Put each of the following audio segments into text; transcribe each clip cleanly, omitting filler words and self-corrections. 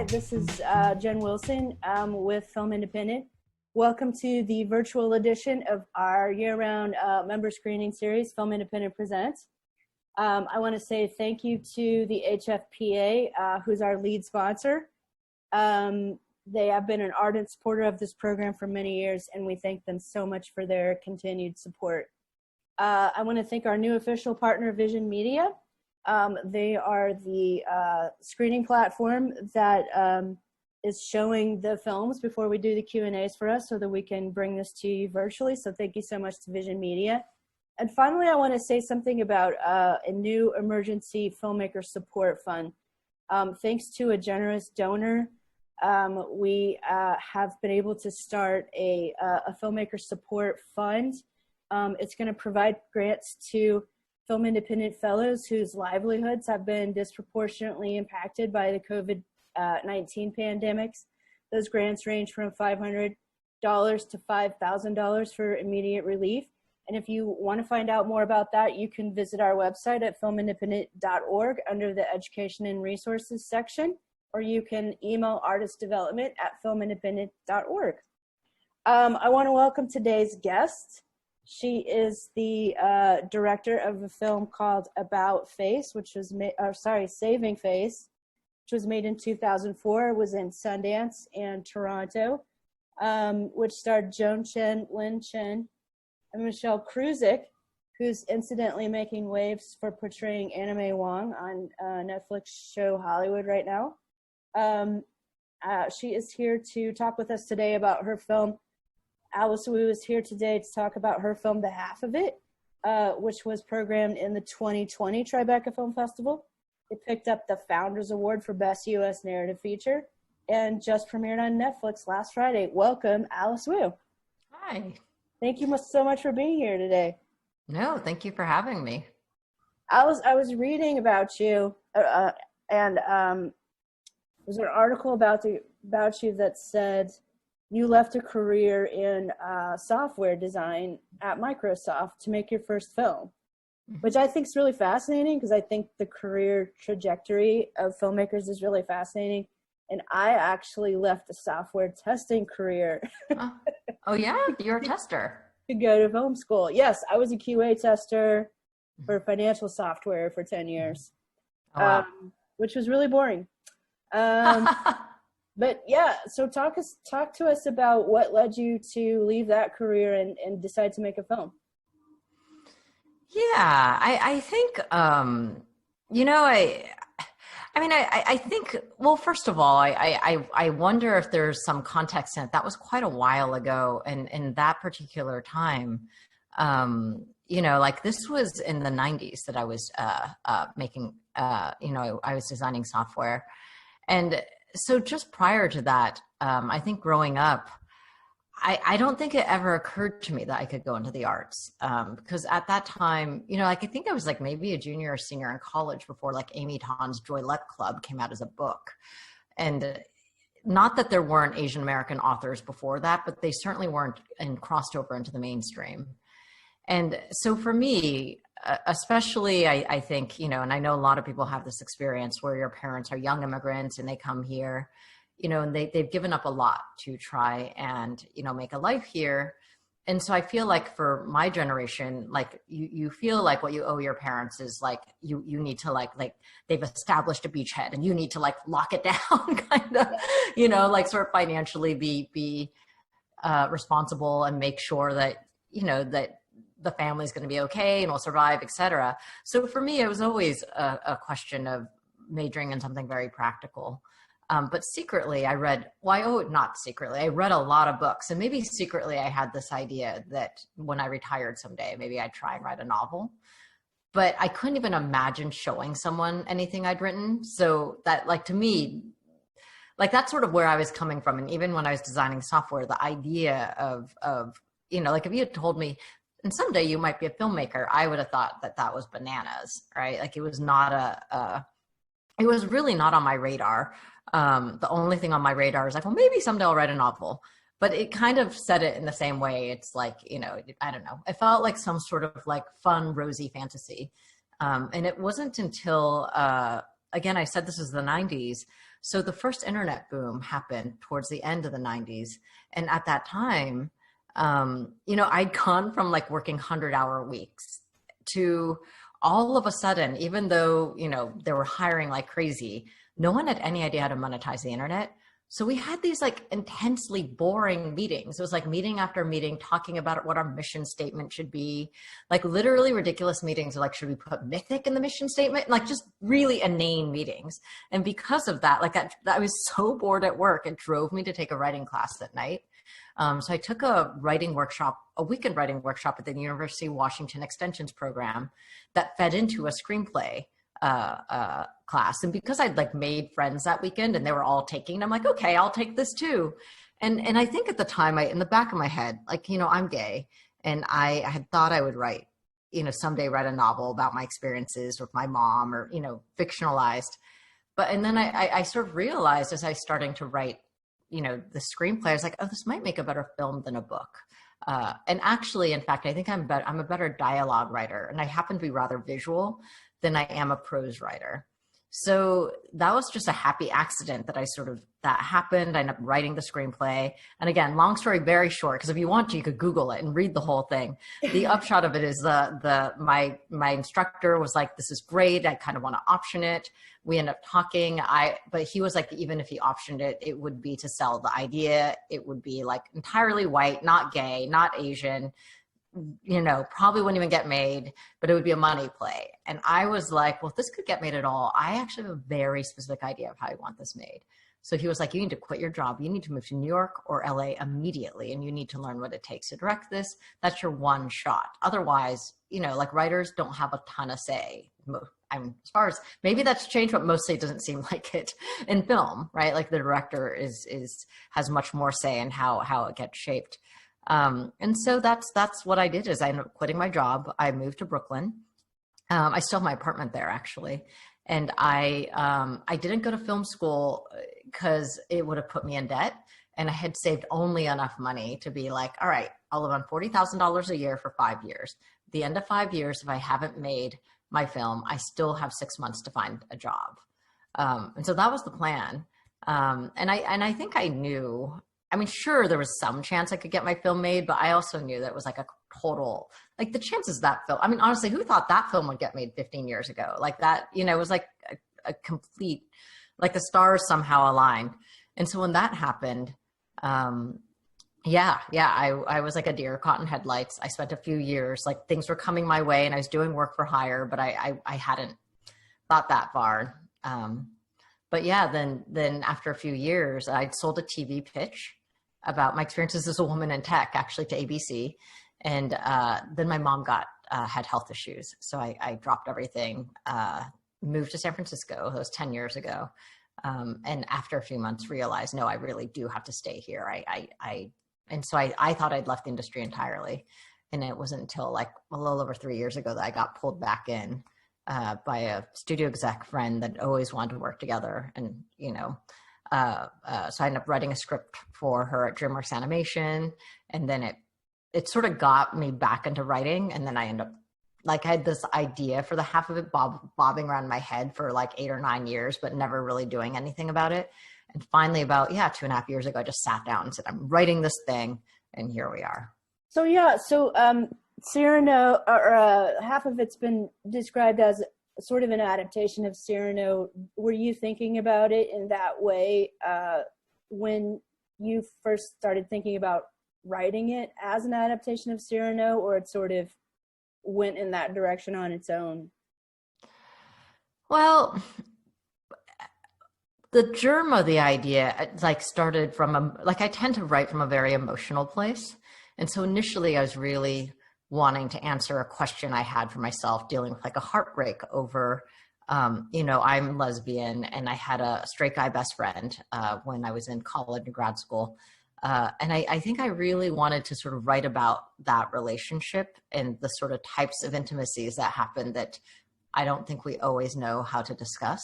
this is Jenn Wilson with Film Independent. Welcome to the virtual edition of our year-round member screening series, Film Independent Presents. I want to say thank you to the HFPA, who's our lead sponsor. They have been an ardent supporter of this program for many years, and we thank them so much for their continued support. I want to thank our new official partner, Vision Media. They are the screening platform that is showing the films before we do the Q&As for us so that we can bring this to you virtually. So thank you so much to Vision Media. And finally, I want to say something about a new emergency filmmaker support fund. Thanks to a generous donor, we have been able to start a filmmaker support fund. It's going to provide grants to Film Independent Fellows whose livelihoods have been disproportionately impacted by the COVID-19 pandemics. Those grants range from $500 to $5,000 for immediate relief. And if you want to find out more about that, you can visit our website at filmindependent.org under the Education and Resources section, or you can email artistdevelopment@filmindependent.org. I want to welcome today's guest. She is the director of a film called About Face, which was Saving Face, which was made in 2004, was in Sundance and Toronto, which starred Joan Chen, Lin Chen, and Michelle Krusick, who's incidentally making waves for portraying Anna May Wong on Netflix show Hollywood right now. She is here to talk with us today about her film. Alice Wu is here today to talk about her film, The Half of It, which was programmed in the 2020 Tribeca Film Festival. It picked up the Founders Award for Best U.S. Narrative Feature and just premiered on Netflix last Friday. Welcome, Alice Wu. Hi. Thank you so much for being here today. No, thank you for having me. I was reading about you, and there's an article about you that said you left a career in software design at Microsoft to make your first film, which I think is really fascinating because I think the career trajectory of filmmakers is really fascinating. And I actually left a software testing career. Oh yeah? You're a tester. To go to film school. Yes, I was a QA tester for financial software for 10 years, wow. Which was really boring. But yeah, so talk to us about what led you to leave that career and decide to make a film. Yeah, I think, I think, well, first of all, I wonder if there's some context in it. That was quite a while ago. And in that particular time, this was in the 90s that I was making, I was designing software. And so just prior to that, I think growing up, I don't think it ever occurred to me that I could go into the arts because at that time, I think I was like maybe a junior or senior in college before like Amy Tan's Joy Luck Club came out as a book. And not that there weren't Asian American authors before that, but they certainly weren't and crossed over into the mainstream. And so for me, especially, I think, and I know a lot of people have this experience where your parents are young immigrants and they come here, and they've given up a lot to try and, make a life here. And so I feel like for my generation, like you feel like what you owe your parents is like, you need to like they've established a beachhead and you need to like lock it down kind of, sort of financially be responsible and make sure that, that the family's going to be okay and will survive, et cetera. So for me, it was always a question of majoring in something very practical. But secretly I read a lot of books, and maybe secretly I had this idea that when I retired someday, maybe I'd try and write a novel, but I couldn't even imagine showing someone anything I'd written. So that to me, that's sort of where I was coming from. And even when I was designing software, the idea of if you had told me, and someday you might be a filmmaker, I would have thought that was bananas, right? Like it was it was really not on my radar. The only thing on my radar is like, well, maybe someday I'll write a novel, but it kind of said it in the same way. It's like, I don't know. It felt like some sort of like fun, rosy fantasy. And it wasn't until again, I said this was the 90s. So the first internet boom happened towards the end of the 90s. And at that time, I'd gone from like working 100-hour weeks to all of a sudden, even though, they were hiring like crazy, no one had any idea how to monetize the internet. So we had these like intensely boring meetings. It was like meeting after meeting, talking about what our mission statement should be, like literally ridiculous meetings. Like, should we put mythic in the mission statement? Like just really inane meetings. And because of that, like I was so bored at work, it drove me to take a writing class at night. So I took a weekend writing workshop at the University of Washington Extensions program that fed into a screenplay class. And because I'd like made friends that weekend and they were all taking it, I'm like, okay, I'll take this too. And I think at the time in the back of my head, like, I'm gay, and I had thought I would write, someday write a novel about my experiences with my mom, or, fictionalized. And then I sort of realized as I was starting to write, the screenplay, I was like, oh, this might make a better film than a book. And actually, in fact, I think I'm a better dialogue writer, and I happen to be rather visual than I am a prose writer. So that was just a happy accident that happened. I ended up writing the screenplay. And again, long story very short, because if you want to, you could Google it and read the whole thing. The upshot of it is my instructor was like, this is great. I kind of want to option it. We ended up talking. But he was like, even if he optioned it, it would be to sell the idea. It would be like entirely white, not gay, not Asian, probably wouldn't even get made, but it would be a money play. And I was like, well, if this could get made at all, I actually have a very specific idea of how I want this made. So he was like, you need to quit your job. You need to move to New York or LA immediately. And you need to learn what it takes to direct this. That's your one shot. Otherwise, like writers don't have a ton of say. As far as maybe that's changed, but mostly it doesn't seem like it in film, right? Like the director has much more say in how it gets shaped. And so that's what I did is I ended up quitting my job. I moved to Brooklyn. I still have my apartment there actually. And I didn't go to film school because it would have put me in debt. And I had saved only enough money to be like, all right, I'll live on $40,000 a year for 5 years. At the end of 5 years, if I haven't made my film, I still have 6 months to find a job. And so that was the plan. And I think I knew, sure, there was some chance I could get my film made, but I also knew that it was like a total, like the chances that film, honestly, who thought that film would get made 15 years ago? Like that, it was like a complete, like the stars somehow aligned. And so when that happened, I was like a deer caught in headlights. I spent a few years, like things were coming my way and I was doing work for hire, but I hadn't thought that far. But yeah, then after a few years, I'd sold a TV pitch about my experiences as a woman in tech, actually to ABC. And then my mom had health issues. So I dropped everything, moved to San Francisco. That was 10 years ago. And after a few months realized, no, I really do have to stay here. And so I thought I'd left the industry entirely. And it wasn't until like a little over 3 years ago that I got pulled back in by a studio exec friend that always wanted to work together. And, so I ended up writing a script for her at DreamWorks Animation. And then it sort of got me back into writing. And then I ended up, like, I had this idea for the half of it bobbing around my head for like 8 or 9 years, but never really doing anything about it. And finally about, 2.5 years ago, I just sat down and said, I'm writing this thing. And here we are. So Cyrano, or half of it's been described as sort of an adaptation of Cyrano. Were you thinking about it in that way when you first started thinking about writing it as an adaptation of Cyrano, or it sort of went in that direction on its own? Well, the germ of the idea started from I tend to write from a very emotional place. And so initially I was really wanting to answer a question I had for myself, dealing with like a heartbreak over, I'm lesbian and I had a straight guy best friend when I was in college and grad school. And I think I really wanted to sort of write about that relationship and the sort of types of intimacies that happen that I don't think we always know how to discuss.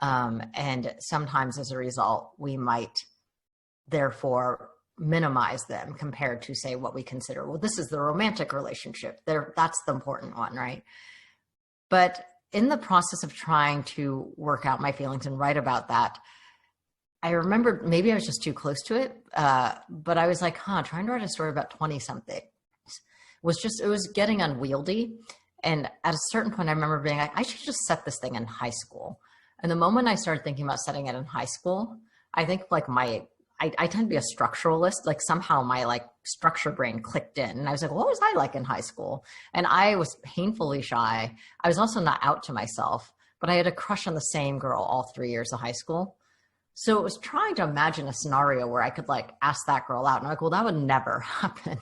And sometimes as a result, we might therefore minimize them compared to, say, what we consider, well, this is the romantic relationship there. That's the important one, right? But in the process of trying to work out my feelings and write about that, I remember maybe I was just too close to it, but I was like, trying to write a story about 20 something it was getting unwieldy. And at a certain point, I remember being like, I should just set this thing in high school. And the moment I started thinking about setting it in high school, I think like I tend to be a structuralist. Like somehow my like structure brain clicked in, and I was like, what was I like in high school? And I was painfully shy. I was also not out to myself, but I had a crush on the same girl all 3 years of high school. So it was trying to imagine a scenario where I could like ask that girl out, and I'm like, well, that would never happen.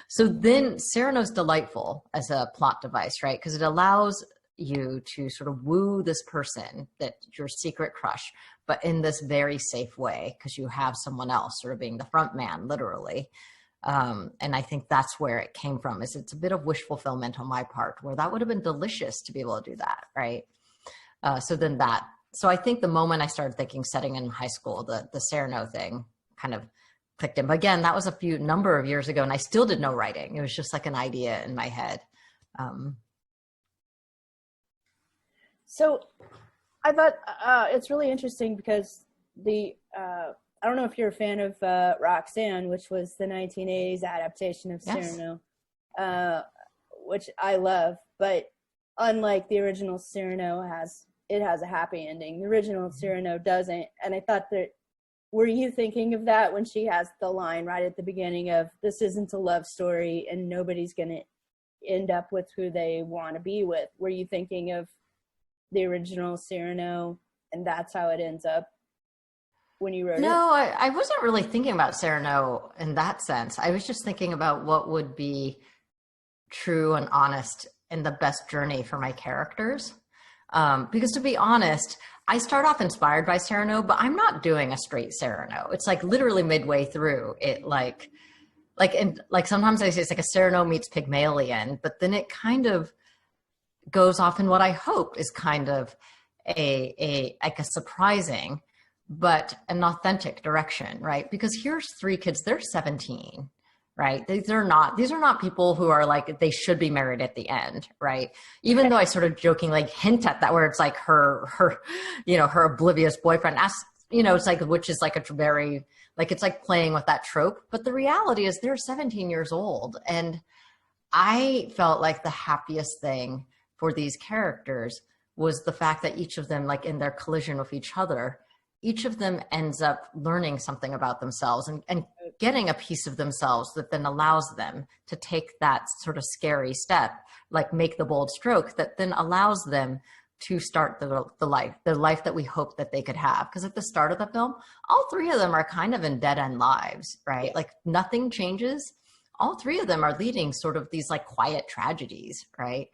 So then Cyrano's delightful as a plot device, right? Because it allows you to sort of woo this person, that your secret crush, but in this very safe way, because you have someone else sort of being the front man, literally. And I think that's where it came from, is it's a bit of wish fulfillment on my part, where that would have been delicious to be able to do that, right? So I think the moment I started thinking setting in high school, the Cyrano thing kind of clicked in. But again, that was a number of years ago, and I still did no writing. It was just like an idea in my head. So I thought it's really interesting because I don't know if you're a fan of Roxanne, which was the 1980s adaptation of Cyrano, which I love. But unlike the original Cyrano, it has a happy ending. The original Cyrano doesn't. And I thought that, were you thinking of that when she has the line right at the beginning of, this isn't a love story and nobody's going to end up with who they want to be with? Were you thinking of the original Cyrano and that's how it ends up when you wrote it? No, I wasn't really thinking about Cyrano in that sense. I was just thinking about what would be true and honest and the best journey for my characters. Because to be honest, I start off inspired by Cyrano, but I'm not doing a straight Cyrano. It's like literally midway through it, like sometimes I say it's like a Cyrano meets Pygmalion, but then it kind of goes off in what I hope is kind of a surprising but an authentic direction, right? Because here's three kids, they're 17, right? These are not people who are like, they should be married at the end, right? Even though I sort of jokingly hint at that, where it's like her oblivious boyfriend asks, it's like, which is like a very, like, it's like playing with that trope. But the reality is they're 17 years old. And I felt like the happiest thing for these characters was the fact that each of them, like in their collision with each other, each of them ends up learning something about themselves and getting a piece of themselves that then allows them to take that sort of scary step, like make the bold stroke that then allows them to start the life that we hope that they could have. Because at the start of the film, all three of them are kind of in dead-end lives, right? Like nothing changes. All three of them are leading sort of these like quiet tragedies, right?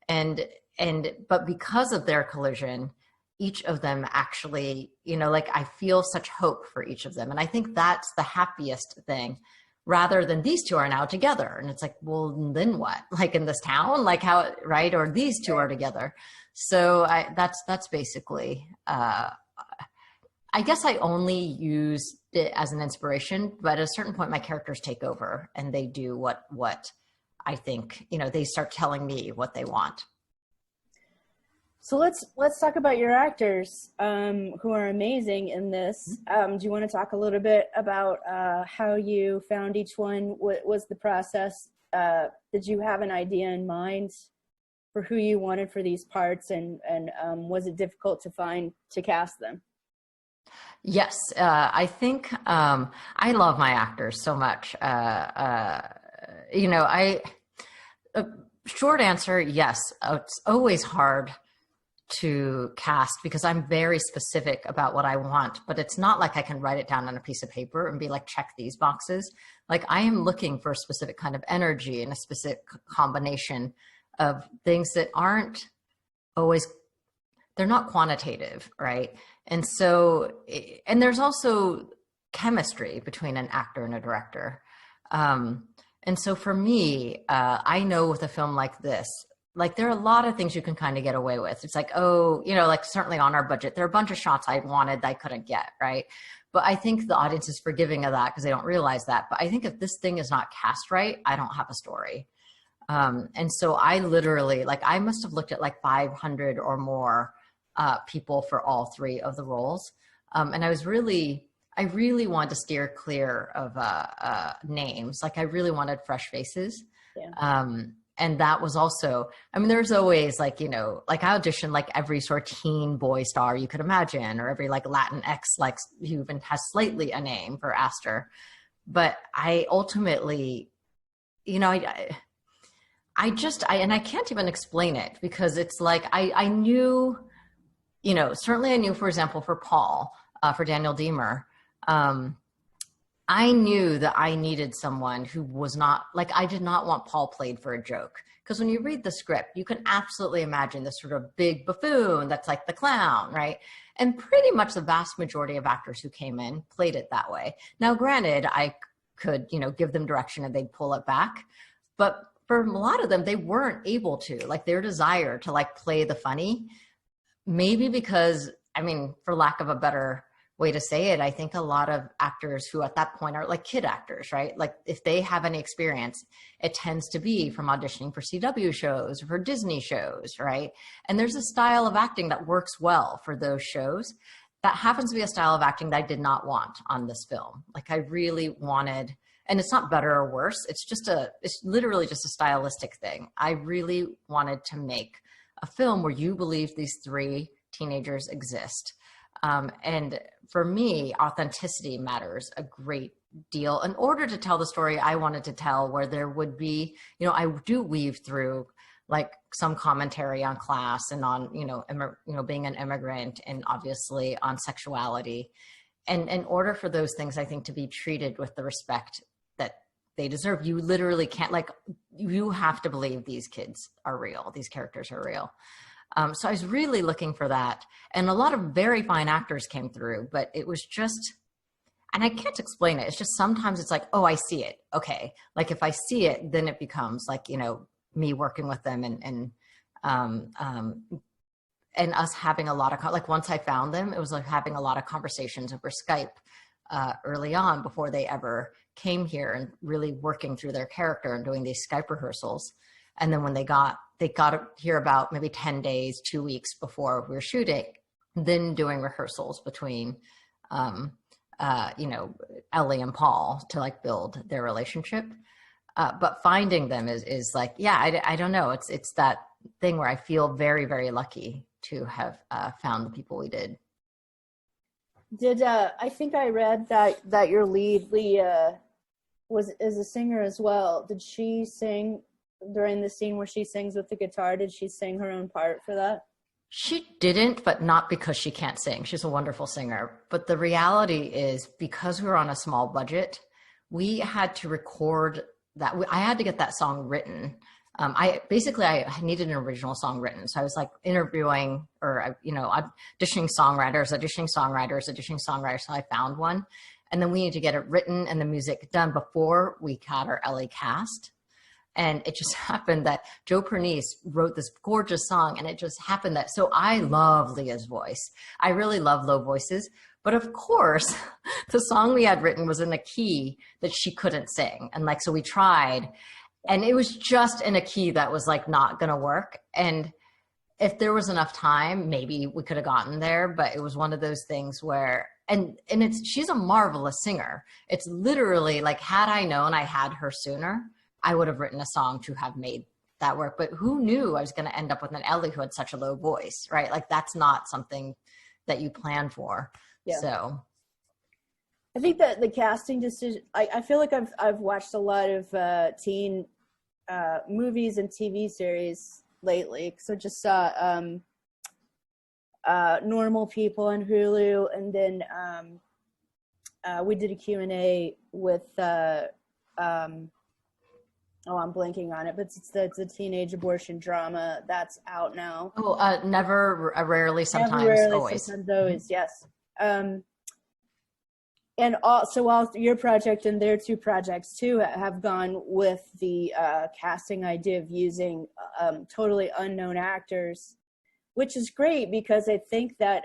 But because of their collision, each of them actually, like I feel such hope for each of them. And I think that's the happiest thing, rather than these two are now together. And it's like, well, then what? Like in this town, like how, right? Or these two are together. So that's basically, I guess I only use it as an inspiration, but at a certain point my characters take over and they do what I think, they start telling me what they want. So let's talk about your actors, who are amazing in this. Do you want to talk a little bit about how you found each one? What was the process? Did you have an idea in mind for who you wanted for these parts, and was it difficult to cast them? Yes, I think I love my actors so much. Short answer, yes. It's always hard to cast because I'm very specific about what I want, but it's not like I can write it down on a piece of paper and be like, check these boxes. Like I am looking for a specific kind of energy and a specific combination of things that aren't always, they're not quantitative, right? And there's also chemistry between an actor and a director. And so for me, I know with a film like this, like there are a lot of things you can kind of get away with. It's like, like certainly on our budget, there are a bunch of shots I wanted that I couldn't get, right? But I think the audience is forgiving of that because they don't realize that. But I think if this thing is not cast right, I don't have a story. And so I literally, like, I must have looked at like 500 or more people for all three of the roles. And I really wanted to steer clear of names. Like, I really wanted fresh faces. Yeah. And that was also, I mean, there's always like, you know, like I auditioned like every sort of teen boy star you could imagine, or every like Latinx, like who even has slightly a name for Aster. But I ultimately, you know, and I can't even explain it, because it's like, I knew, you know, certainly I knew, for example, for Paul, for Daniel Deemer, I knew that I needed someone who was not, like, I did not want Paul played for a joke. Because when you read the script, you can absolutely imagine this sort of big buffoon that's like the clown, right? And pretty much the vast majority of actors who came in played it that way. Now, granted, I could, you know, give them direction and they'd pull it back. But for a lot of them, they weren't able to, like, their desire to like play the funny, maybe because, I mean, for lack of a better way to say it, I think a lot of actors who at that point are like kid actors, right? Like, if they have any experience, it tends to be from auditioning for CW shows or for Disney shows, right? And there's a style of acting that works well for those shows. That happens to be a style of acting that I did not want on this film. Like, I really wanted, and it's not better or worse, it's literally just a stylistic thing. I really wanted to make a film where you believe these three teenagers exist. And for me, authenticity matters a great deal. In order to tell the story I wanted to tell, where there would be, you know, I do weave through like some commentary on class and on, being an immigrant, and obviously on sexuality. And in order for those things, I think, to be treated with the respect that they deserve, you literally can't, like, you have to believe these kids are real. These characters are real. So I was really looking for that. And a lot of very fine actors came through, but it was just, and I can't explain it. It's just, sometimes it's like, oh, I see it. Okay. Like, if I see it, then it becomes like, you know, me working with them and us having a lot of, like, once I found them, it was like having a lot of conversations over Skype early on, before they ever came here, and really working through their character and doing these Skype rehearsals. And then when they got here about maybe 10 days, 2 weeks before we were shooting, then doing rehearsals between, Ellie and Paul to like build their relationship. But finding them is like, yeah, I don't know. It's that thing where I feel very, very lucky to have found the people we did. I think I read that your lead, Lea, is a singer as well. Did she sing during the scene where she sings with the guitar? Did she sing her own part for that? She didn't, but not because she can't sing. She's a wonderful singer. But the reality is, because we were on a small budget, we had to record that. I had to get that song written. I needed an original song written. So I was like interviewing, or, auditioning songwriters. So I found one. And then we needed to get it written and the music done before we had our Ellie cast. And it just happened that Joe Pernice wrote this gorgeous song, and it just happened that, so I love Leah's voice. I really love low voices. But of course, the song we had written was in a key that she couldn't sing. And like, so we tried, and it was just in a key that was like not going to work. And if there was enough time, maybe we could have gotten there. But it was one of those things where, and she's a marvelous singer. It's literally like, had I known I had her sooner, I would have written a song to have made that work. But who knew I was going to end up with an Ellie who had such a low voice, right? Like, that's not something that you plan for. Yeah. So I think that the casting decision, I feel like I've watched a lot of teen movies and TV series lately. So just saw Normal People on Hulu, and then we did a Q&A with I'm blanking on it, but it's the teenage abortion drama that's out now. Oh, Never, Rarely, Sometimes, Never, Rarely, Always. Sometimes, Always, yes. And also, all your project and their two projects too have gone with the casting idea of using totally unknown actors, which is great, because I think that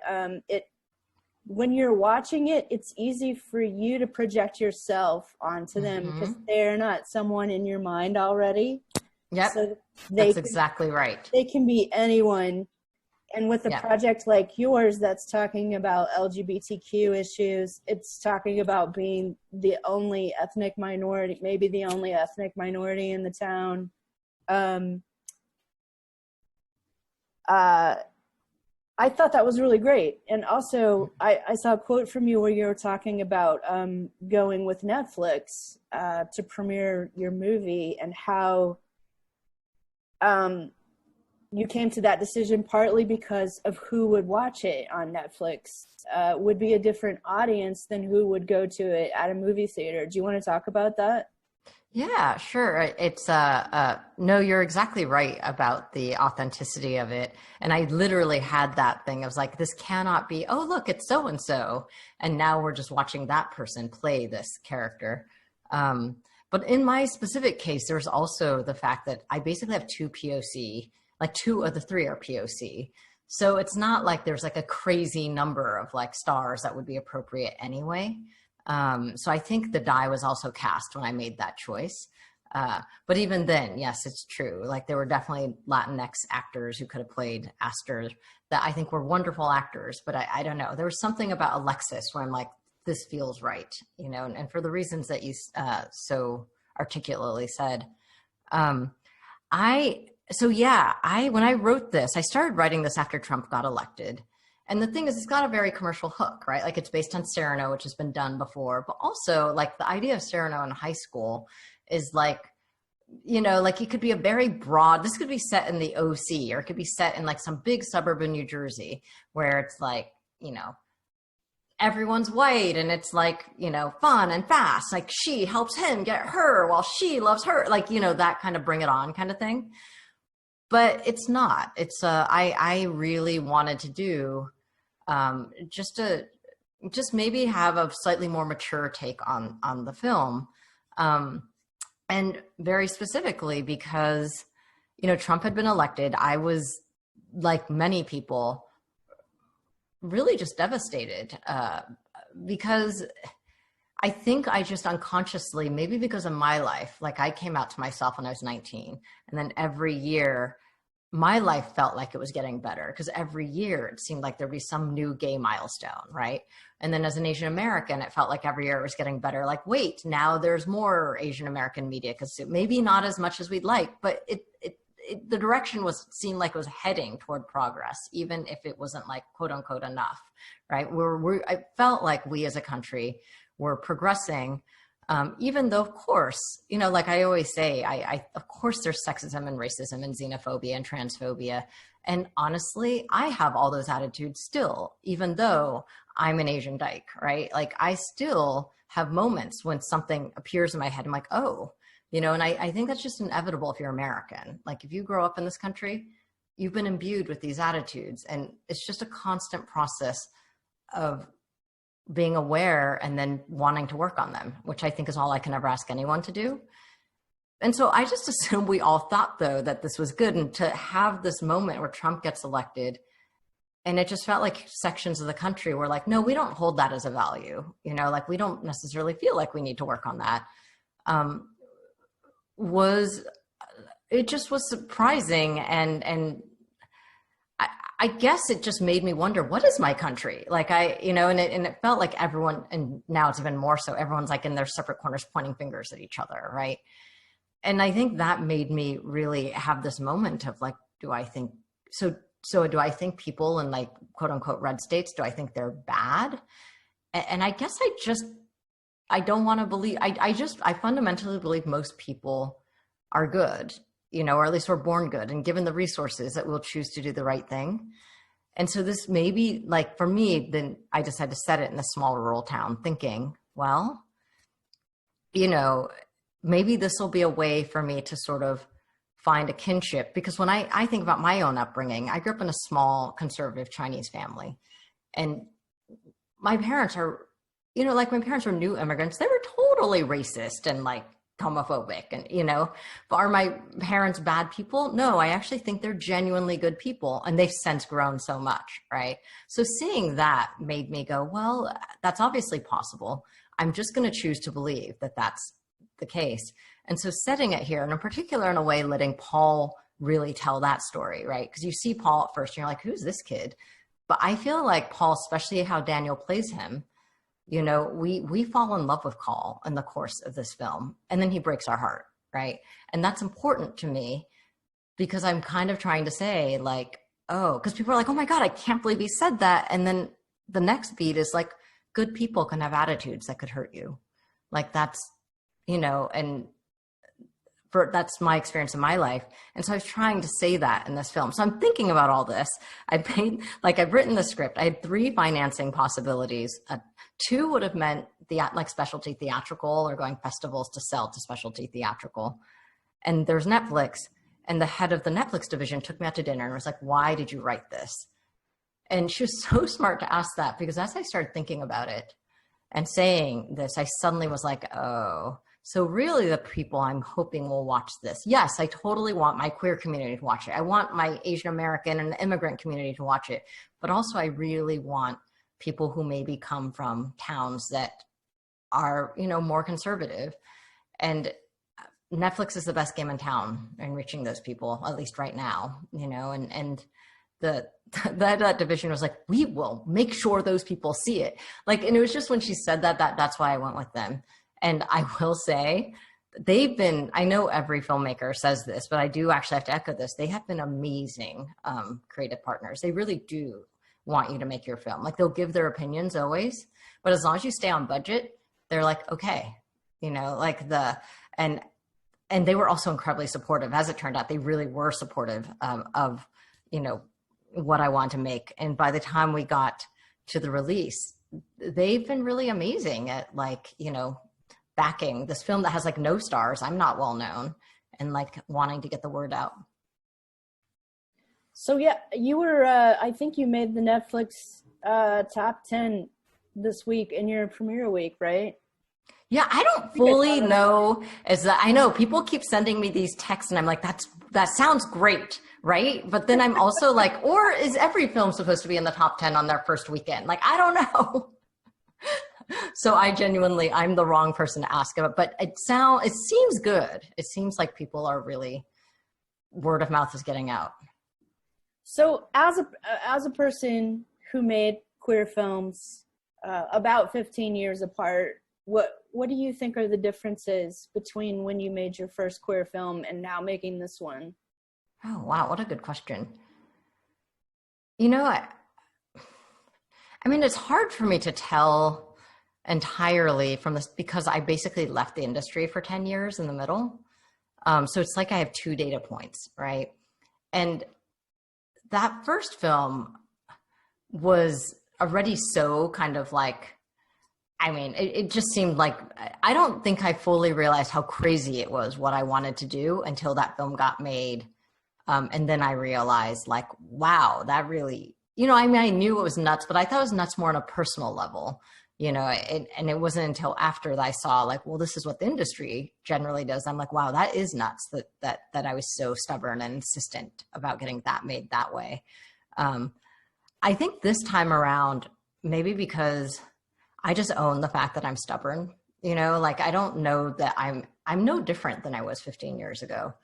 when you're watching it, it's easy for you to project yourself onto them, because they're not someone in your mind already. Yep. So That's exactly right. they can be anyone. And with a Yep. project like yours that's talking about LGBTQ issues, it's talking about being the only ethnic minority, maybe the only ethnic minority in the town. I thought that was really great. And also, I saw a quote from you where you were talking about going with Netflix to premiere your movie, and how you came to that decision partly because of who would watch it on Netflix. Would be a different audience than who would go to it at a movie theater. Do you want to talk about that? Yeah, sure. No, you're exactly right about the authenticity of it. And I literally had that thing. I was like, this cannot be, oh, look, it's so and so. And now we're just watching that person play this character. But in my specific case, there's also the fact that I basically have two POC, like two of the three are POC. So it's not like there's like a crazy number of like stars that would be appropriate anyway. So I think the die was also cast when I made that choice. But even then, yes, it's true. Like there were definitely Latinx actors who could have played Aster that I think were wonderful actors, but I don't know. There was something about Alexis where I'm like, this feels right, you know, and for the reasons that you so articulately said. When I wrote this, I started writing this after Trump got elected. And the thing is, it's got a very commercial hook, right? Like it's based on Cyrano, which has been done before, but also like the idea of Cyrano in high school is like, you know, like it could be a very broad, this could be set in the OC, or it could be set in like some big suburb in New Jersey where it's like, you know, everyone's white and it's like, you know, fun and fast. Like she helps him get her while she loves her, like, you know, that kind of bring it on kind of thing. But it's not. It's I really wanted to do just maybe have a slightly more mature take on the film, and very specifically because, you know, Trump had been elected. I was, like many people, really just devastated because I think I just unconsciously, maybe because of my life, like I came out to myself when I was 19, and then every year my life felt like it was getting better because every year it seemed like there'd be some new gay milestone, right? And then as an Asian American, it felt like every year it was getting better. Like, wait, now there's more Asian American media, because maybe not as much as we'd like, but the direction seemed like it was heading toward progress, even if it wasn't like quote unquote enough, right? I felt like we as a country were progressing. Even though, of course, you know, like I always say, of course there's sexism and racism and xenophobia and transphobia. And honestly, I have all those attitudes still, even though I'm an Asian dyke, right? Like I still have moments when something appears in my head. I'm like, oh, you know, and I think that's just inevitable if you're American. Like if you grow up in this country, you've been imbued with these attitudes, and it's just a constant process of being aware and then wanting to work on them, which I think is all I can ever ask anyone to do. And so I just assume we all thought, though, that this was good. And to have this moment where Trump gets elected, and it just felt like sections of the country were like, no, we don't hold that as a value. You know, like we don't necessarily feel like we need to work on that. It just was surprising. And I guess it just made me wonder, what is my country? Like you know, and it felt like everyone, and now it's even more so, everyone's like in their separate corners pointing fingers at each other, right? And I think that made me really have this moment of like, do I think people in like quote unquote red states, do I think they're bad? And I guess I don't want to believe, I fundamentally believe most people are good, you know, or at least we're born good, and given the resources that we'll choose to do the right thing. And so this maybe, like for me, then I decided to set it in a small rural town thinking, well, you know, maybe this will be a way for me to sort of find a kinship. Because when I think about my own upbringing, I grew up in a small conservative Chinese family, and my parents are, you know, like my parents were new immigrants. They were totally racist and like homophobic, and, you know, but are my parents bad people? No, I actually think they're genuinely good people, and they've since grown so much, right? So seeing that made me go, well, that's obviously possible. I'm just going to choose to believe that that's the case. And so setting it here, and in particular in a way, letting Paul really tell that story, right? Because you see Paul at first and you're like, who's this kid? But I feel like Paul, especially how Daniel plays him, you know, we fall in love with Paul in the course of this film, and then he breaks our heart, right? And that's important to me because I'm kind of trying to say like, oh, because people are like, oh my God, I can't believe he said that. And then the next beat is like, good people can have attitudes that could hurt you. Like that's, you know, and that's my experience in my life. And so I was trying to say that in this film. So I'm thinking about all this. I've written the script. I had 3 financing possibilities. 2 would have meant like specialty theatrical or going festivals to sell to specialty theatrical. And there's Netflix. And the head of the Netflix division took me out to dinner and was like, why did you write this? And she was so smart to ask that, because as I started thinking about it and saying this, I suddenly was like, oh, so really the people I'm hoping will watch this. Yes, I totally want my queer community to watch it. I want my Asian American and immigrant community to watch it. But also I really want people who maybe come from towns that are, you know, more conservative. And Netflix is the best game in town in reaching those people, at least right now, you know, and that division was like, we will make sure those people see it. Like, and it was just when she said that's why I went with them. And I will say I know every filmmaker says this, but I do actually have to echo this. They have been amazing creative partners. They really do want you to make your film. Like they'll give their opinions always, but as long as you stay on budget, they're like, okay, you know, like and they were also incredibly supportive. As it turned out, they really were supportive of, you know, what I wanted to make. And by the time we got to the release, they've been really amazing at like, you know, backing this film that has like no stars. I'm not well known, and like wanting to get the word out. So yeah, you were, I think you made the Netflix top 10 this week in your premiere week, right? Yeah, I don't fully know I know people keep sending me these texts and I'm like, that sounds great, right? But then I'm also like, or is every film supposed to be in the top 10 on their first weekend? Like, I don't know. So I'm the wrong person to ask about, but it seems good. It seems like people are really, word of mouth is getting out. So as a person who made queer films about 15 years apart, what do you think are the differences between when you made your first queer film and now making this one? Oh, wow. What a good question. You know, I mean, it's hard for me to tell entirely from this because I basically left the industry for 10 years in the middle. So it's like I have 2 data points, right? And that first film was already so kind of like, I mean, it just seemed like, I don't think I fully realized how crazy it was what I wanted to do until that film got made. And then I realized like, wow, that really, you know, I mean, I knew it was nuts, but I thought it was nuts more on a personal level, you know, and it wasn't until after that I saw like, well, this is what the industry generally does. I'm like, wow, that is nuts that I was so stubborn and insistent about getting that made that way. I think this time around, maybe because I just own the fact that I'm stubborn, you know, like I don't know that I'm no different than I was 15 years ago.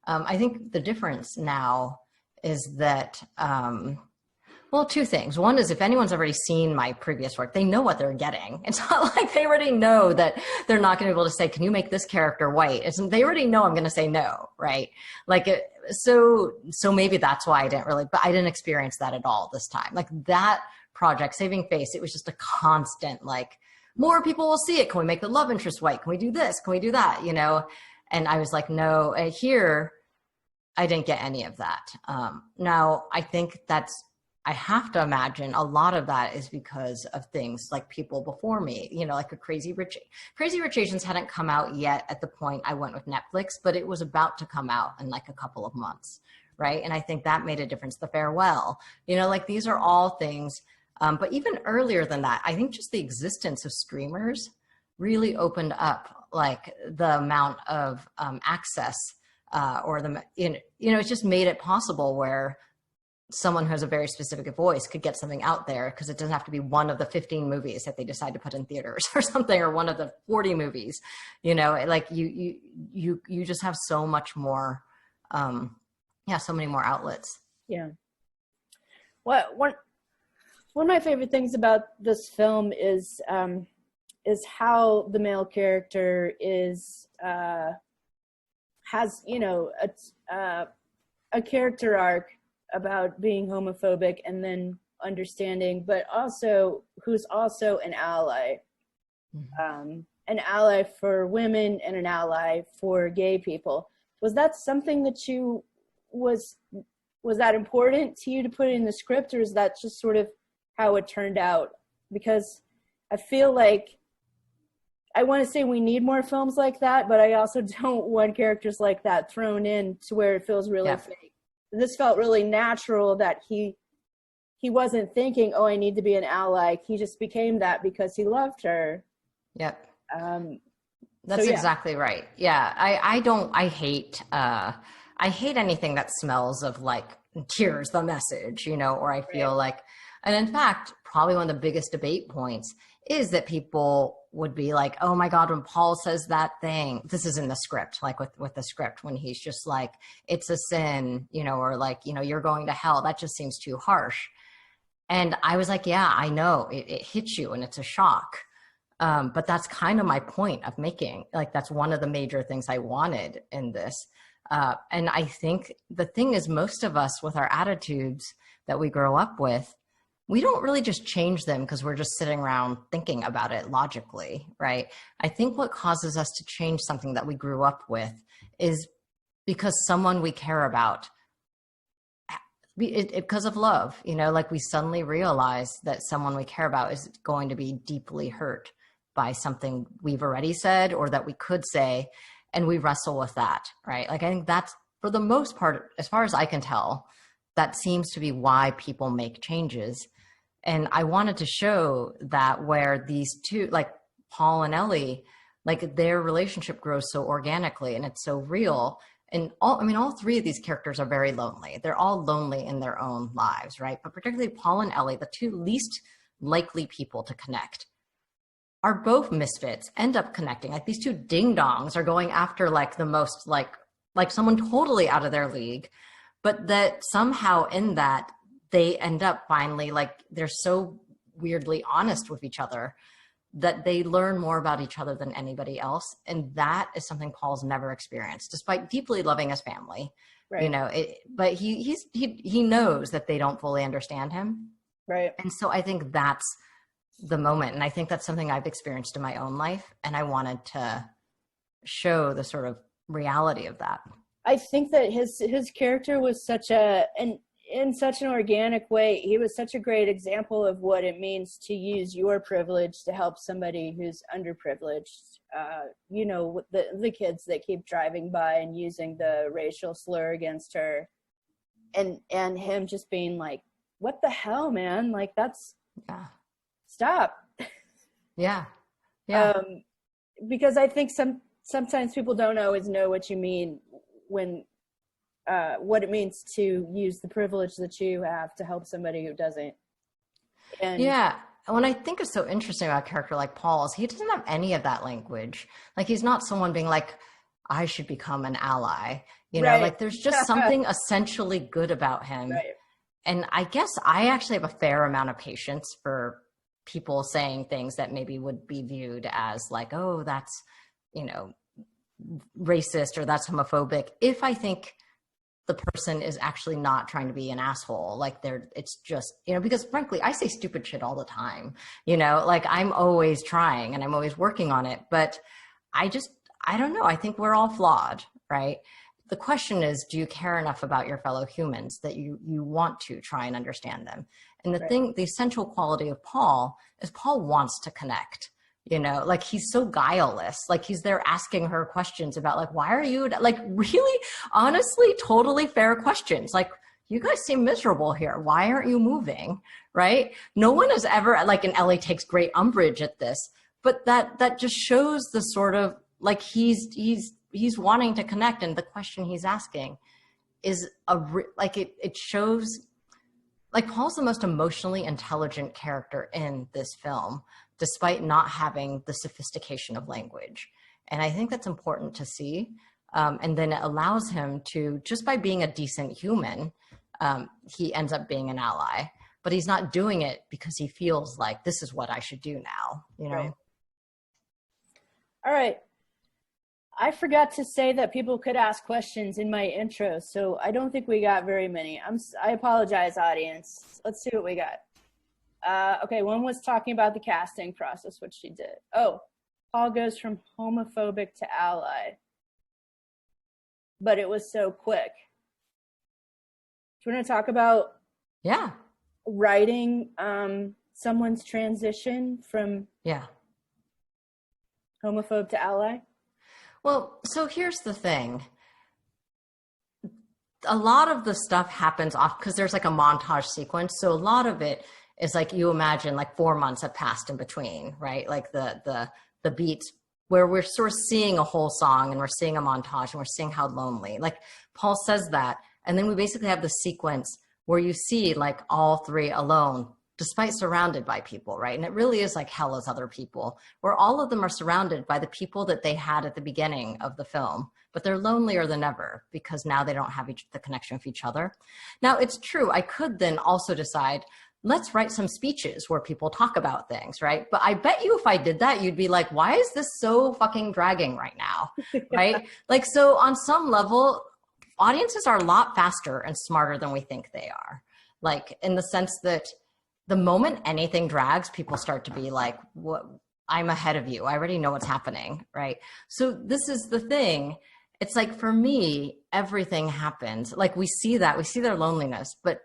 I think the difference now is that, well, 2 things. One is if anyone's already seen my previous work, they know what they're getting. It's not like they already know that they're not going to be able to say, can you make this character white? They already know I'm going to say no, right? Like, so maybe that's why but I didn't experience that at all this time. Like that project, Saving Face, it was just a constant, like, more people will see it. Can we make the love interest white? Can we do this? Can we do that? You know? And I was like, no, here, I didn't get any of that. Now, I think I have to imagine a lot of that is because of things like people before me, you know, like Crazy Rich Asians hadn't come out yet at the point I went with Netflix, but it was about to come out in like a couple of months, right? And I think that made a difference. The Farewell, you know, like these are all things. But even earlier than that, I think just the existence of streamers really opened up like the amount of access or the, you know, it just made it possible where someone who has a very specific voice could get something out there, because it doesn't have to be one of the 15 movies that they decide to put in theaters or something, or one of the 40 movies, like you just have so much more, so many more outlets. Yeah. One of my favorite things about this film is how the male character has a character arc about being homophobic and then understanding, but also who's also an ally, an ally for women and an ally for gay people. Was that something that was that important to you to put in the script, or is that just sort of how it turned out? Because I feel like, I want to say we need more films like that, but I also don't want characters like that thrown in to where it feels really fake. This felt really natural, that he wasn't thinking, oh, I need to be an ally. He just became that because he loved her. Yep. That's exactly right. Yeah. I hate anything that smells of like, here's the message, or I feel like, and in fact, probably one of the biggest debate points is that people would be like, oh my God, when Paul says that thing, this is in the script, like with the script, when he's just like, it's a sin, or like, you're going to hell. That just seems too harsh. And I was like, yeah, I know it hits you and it's a shock. But that's kind of my point of making, like, that's one of the major things I wanted in this. And I think the thing is, most of us with our attitudes that we grow up with, we don't really just change them because we're just sitting around thinking about it logically, right? I think what causes us to change something that we grew up with is because someone we care about, because of love, like we suddenly realize that someone we care about is going to be deeply hurt by something we've already said or that we could say, and we wrestle with that, right? Like, I think that's, for the most part, as far as I can tell, that seems to be why people make changes. And I wanted to show that where these two, like Paul and Ellie, like their relationship grows so organically and it's so real. And all three of these characters are very lonely. They're all lonely in their own lives, right? But particularly Paul and Ellie, the two least likely people to connect, are both misfits, end up connecting. Like, these two ding-dongs are going after like the most, like someone totally out of their league, but that somehow in that they end up finally, like, they're so weirdly honest with each other that they learn more about each other than anybody else. And that is something Paul's never experienced, despite deeply loving his family, right. But he knows that they don't fully understand him. Right. And so I think that's the moment. And I think that's something I've experienced in my own life. And I wanted to show the sort of reality of that. I think that his character was in such an organic way. He was such a great example of what it means to use your privilege to help somebody who's underprivileged. The kids that keep driving by and using the racial slur against her, and him just being like, what the hell, man? Like, that's, stop. Yeah. Because I think sometimes people don't always know what you mean when, what it means to use the privilege that you have to help somebody who doesn't. And when I think is so interesting about a character like Paul is he doesn't have any of that language. Like, he's not someone being like, I should become an ally. Like, there's just something essentially good about him. Right. And I guess I actually have a fair amount of patience for people saying things that maybe would be viewed as like, oh, that's, racist or that's homophobic, if I think the person is actually not trying to be an asshole. Like, it's just, because frankly, I say stupid shit all the time, like, I'm always trying and I'm always working on it, but I don't know. I think we're all flawed, right? The question is, do you care enough about your fellow humans that you want to try and understand them? And the essential quality of Paul is Paul wants to connect. Like, he's so guileless. Like, he's there asking her questions about, like, why are you, like, really, honestly, totally fair questions. Like, you guys seem miserable here. Why aren't you moving? Right? No one has ever, like, and Ellie takes great umbrage at this, but that just shows the sort of, like, he's wanting to connect. And the question he's asking is it shows like Paul's the most emotionally intelligent character in this film, despite not having the sophistication of language. And I think that's important to see. And then it allows him to, just by being a decent human, he ends up being an ally. But he's not doing it because he feels like this is what I should do now, you know? Right. All right. I forgot to say that people could ask questions in my intro, so I don't think we got very many. I apologize, audience. Let's see what we got. Okay, one was talking about the casting process, which she did. Oh, Paul goes from homophobic to ally. But it was so quick. Do you want to talk about writing someone's transition from homophobe to ally? Well, so here's the thing. A lot of the stuff happens off because there's like a montage sequence. So a lot of it is like, you imagine like 4 months have passed in between, right? Like the beats where we're sort of seeing a whole song and we're seeing a montage and we're seeing how lonely, like Paul says that. And then we basically have the sequence where you see like all three alone, despite surrounded by people, right? And it really is like hell as other people, where all of them are surrounded by the people that they had at the beginning of the film, but they're lonelier than ever because now they don't have the connection with each other. Now it's true, I could then also decide, let's write some speeches where people talk about things, right? But I bet you if I did that, you'd be like, why is this so fucking dragging right now, right? Like, so on some level, audiences are a lot faster and smarter than we think they are. Like in the sense that the moment anything drags, people start to be like, what? I'm ahead of you. I already know what's happening, right? So this is the thing. It's like, for me, everything happens. Like we see their loneliness, but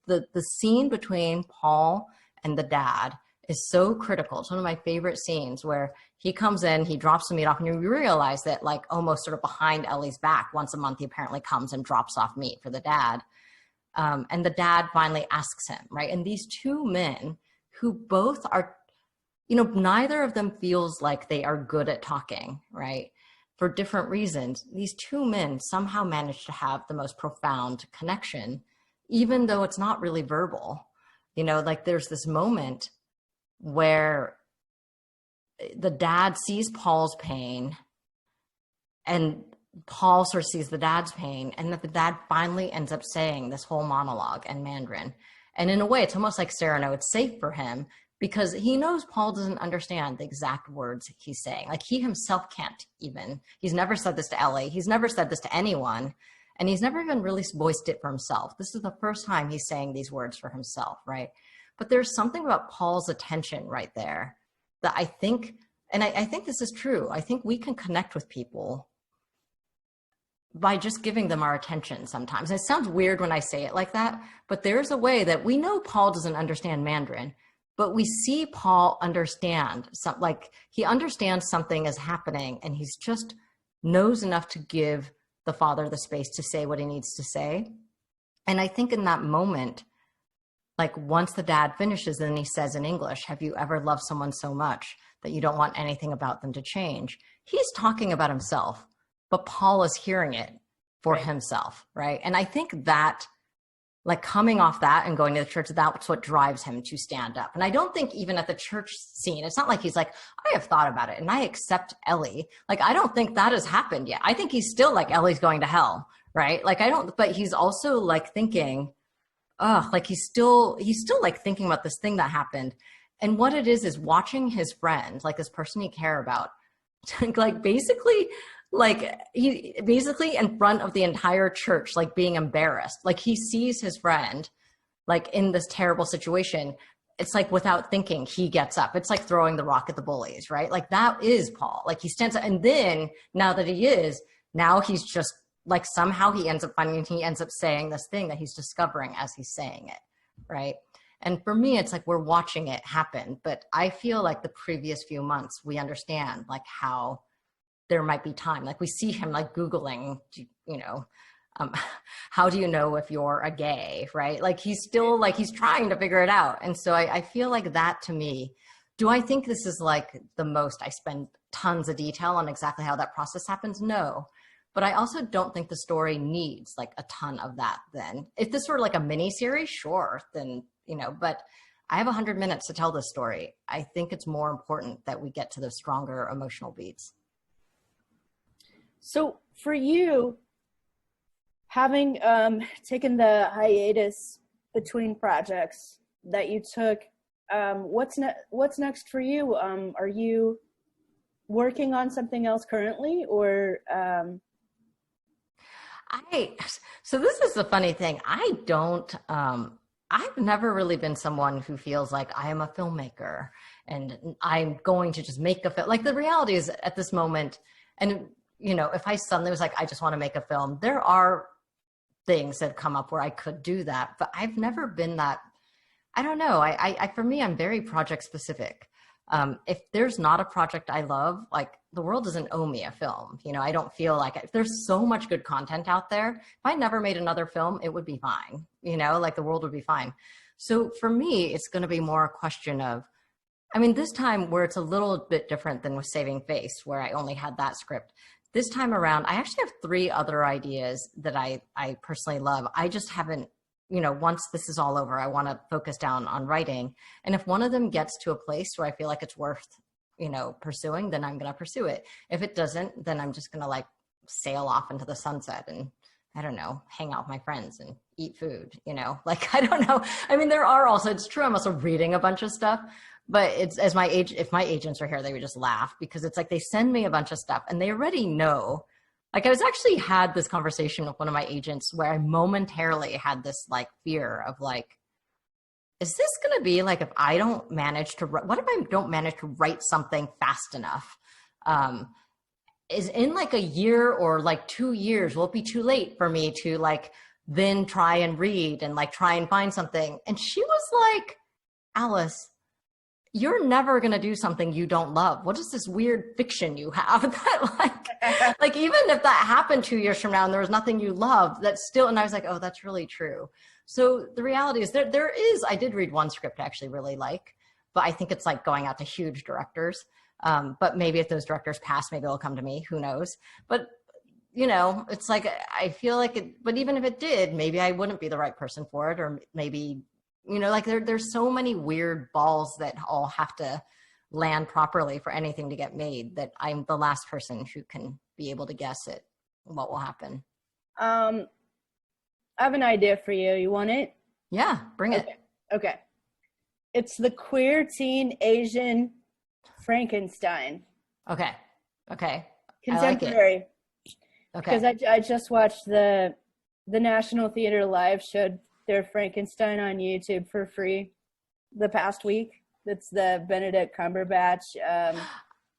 the scene between Paul and the dad is so critical. It's one of my favorite scenes where he comes in, he drops the meat off, and you realize that like almost sort of behind Ellie's back, once a month, he apparently comes and drops off meat for the dad. And the dad finally asks him, right? And these two men who both are, you know, neither of them feels like they are good at talking, right? For different reasons. These two men somehow manage to have the most profound connection, even though it's not really verbal. You know, like there's this moment where the dad sees Paul's pain and Paul sort of sees the dad's pain, and that the dad finally ends up saying this whole monologue in Mandarin. And in a way, it's almost like Cyrano, it's safe for him because he knows Paul doesn't understand the exact words he's saying. Like he himself can't even. He's never said this to Ellie. He's never said this to anyone. And he's never even really voiced it for himself. This is the first time he's saying these words for himself, right? But there's something about Paul's attention right there that I think, and I think this is true. I think we can connect with people by just giving them our attention sometimes. It sounds weird when I say it like that, but there's a way that we know Paul doesn't understand Mandarin, but we see Paul understand, like he understands something is happening and he's just knows enough to give the father the space to say what he needs to say. And I think in that moment, like once the dad finishes, then he says in English, have you ever loved someone so much that you don't want anything about them to change? He's talking about himself, but Paul is hearing it for himself, right? And I think that, like coming off that and going to the church, that's what drives him to stand up. And I don't think even at the church scene, it's not like he's like, I have thought about it and I accept Ellie. Like, I don't think that has happened yet. I think he's still like, Ellie's going to hell, right? Like, but he's also like thinking, like he's still like thinking about this thing that happened. And what it is watching his friend, like this person he care about, like basically he basically in front of the entire church, like being embarrassed, like he sees his friend like in this terrible situation. It's like without thinking, he gets up. It's like throwing the rock at the bullies, right? Like that is Paul. Like he stands up, and then now that he's just like somehow he ends up saying this thing that he's discovering as he's saying it, right? And for me, it's like we're watching it happen. But I feel like the previous few months, we understand like how there might be time. Like we see him like Googling, you know, how do you know if you're a gay, right? Like he's still like, he's trying to figure it out. And so I feel like that to me, do I think this is like the most, I spend tons of detail on exactly how that process happens? No. but I also don't think the story needs like a ton of that. Then if this were like a mini series, sure, then, but I have 100 minutes to tell this story. I think it's more important that we get to the stronger emotional beats. So for you, having taken the hiatus between projects that you took, what's next for you? Are you working on something else currently, or so this is the funny thing. I've never really been someone who feels like I am a filmmaker and I'm going to just make a film. Like, the reality is at this moment, and if I suddenly was like, I just want to make a film, there are things that come up where I could do that, but I've never been that. I don't know. For me, I'm very project specific. If there's not a project I love, like, the world doesn't owe me a film. I don't feel like there's so much good content out there. If I never made another film, it would be fine. Like, the world would be fine. So for me, it's going to be more a question of, this time where it's a little bit different than with Saving Face, where I only had that script. This time around, I actually have 3 other ideas that I personally love. I just haven't, once this is all over, I want to focus down on writing. And if one of them gets to a place where I feel like it's worth, pursuing, then I'm going to pursue it. If it doesn't, then I'm just going to like sail off into the sunset and, I don't know, hang out with my friends and eat food, like, I don't know. There are also, it's true, I'm also reading a bunch of stuff, but it's if my agents were here, they would just laugh, because it's like they send me a bunch of stuff and they already know. Like, I was actually had this conversation with one of my agents where I momentarily had this like fear of like, is this going to be like, if I don't manage to, what if I don't manage to write something fast enough? Is in like a year or like 2 years, will it be too late for me to like then try and read and like try and find something? And she was like, Alice, you're never going to do something you don't love. What is this weird fiction you have that like even if that happened 2 years from now and there was nothing you loved, that's still, and I was like, oh, that's really true. So the reality is I did read one script I actually really like, but I think it's like going out to huge directors. But maybe if those directors pass, maybe it'll come to me, who knows? But it's like, I feel like it, but even if it did, maybe I wouldn't be the right person for it, or maybe, like there's so many weird balls that all have to land properly for anything to get made, that I'm the last person who can be able to guess it, what will happen. I have an idea for you. You want it? Yeah, bring it. Okay. It's the queer teen Asian Frankenstein. Okay. Contemporary. I like it. Okay. Because I just watched the National Theater Live showed their Frankenstein on YouTube for free the past week. That's the Benedict Cumberbatch,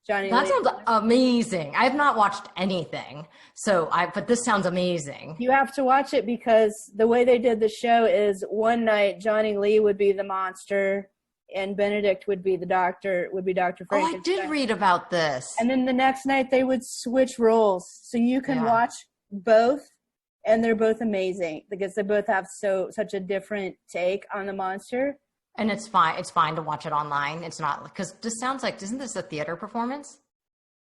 Johnny. That sounds amazing. I have not watched anything, but this sounds amazing. You have to watch it, because the way they did the show is one night Johnny Lee would be the monster and Benedict would be the doctor, Dr. Frankenstein. Oh, I did read about this. And then the next night they would switch roles. So you can watch both, and they're both amazing because they both have such a different take on the monster. And it's fine. It's fine to watch it online. It's not, because this sounds like, isn't this a theater performance?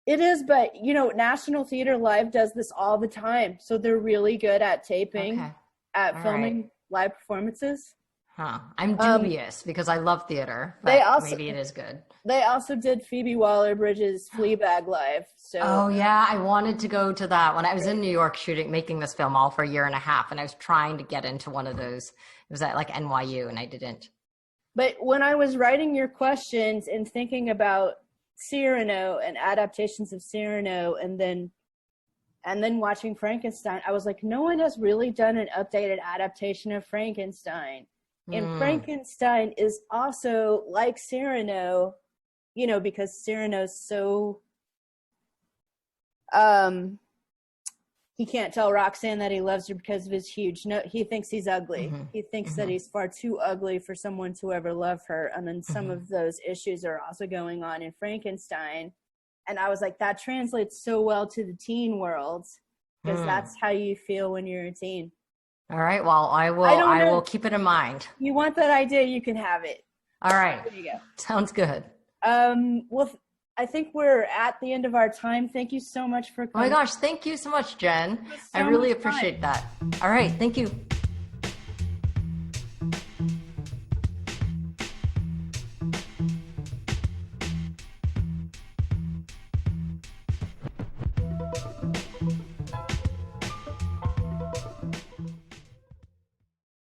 It is, but National Theater Live does this all the time. So they're really good at taping, at filming live performances. Huh. I'm dubious because I love theater, but maybe it is good. They also did Phoebe Waller-Bridge's Fleabag Live. So. Oh yeah, I wanted to go to that when I was in New York making this film all for a year and a half, and I was trying to get into one of those. It was at like NYU, and I didn't. But when I was writing your questions and thinking about Cyrano and adaptations of Cyrano, and then watching Frankenstein, I was like, no one has really done an updated adaptation of Frankenstein. And Frankenstein is also like Cyrano, because Cyrano's so, he can't tell Roxanne that he loves her because of his huge nose. He thinks he's ugly. Mm-hmm. He thinks that he's far too ugly for someone to ever love her. And then some of those issues are also going on in Frankenstein. And I was like, that translates so well to the teen world, because that's how you feel when you're a teen. All right. Well, I will keep it in mind. You want that idea, you can have it. All right. There you go. Sounds good. Well, I think we're at the end of our time. Thank you so much for coming. Oh my gosh, thank you so much, Jen. So I really much fun. appreciate that. All right, thank you.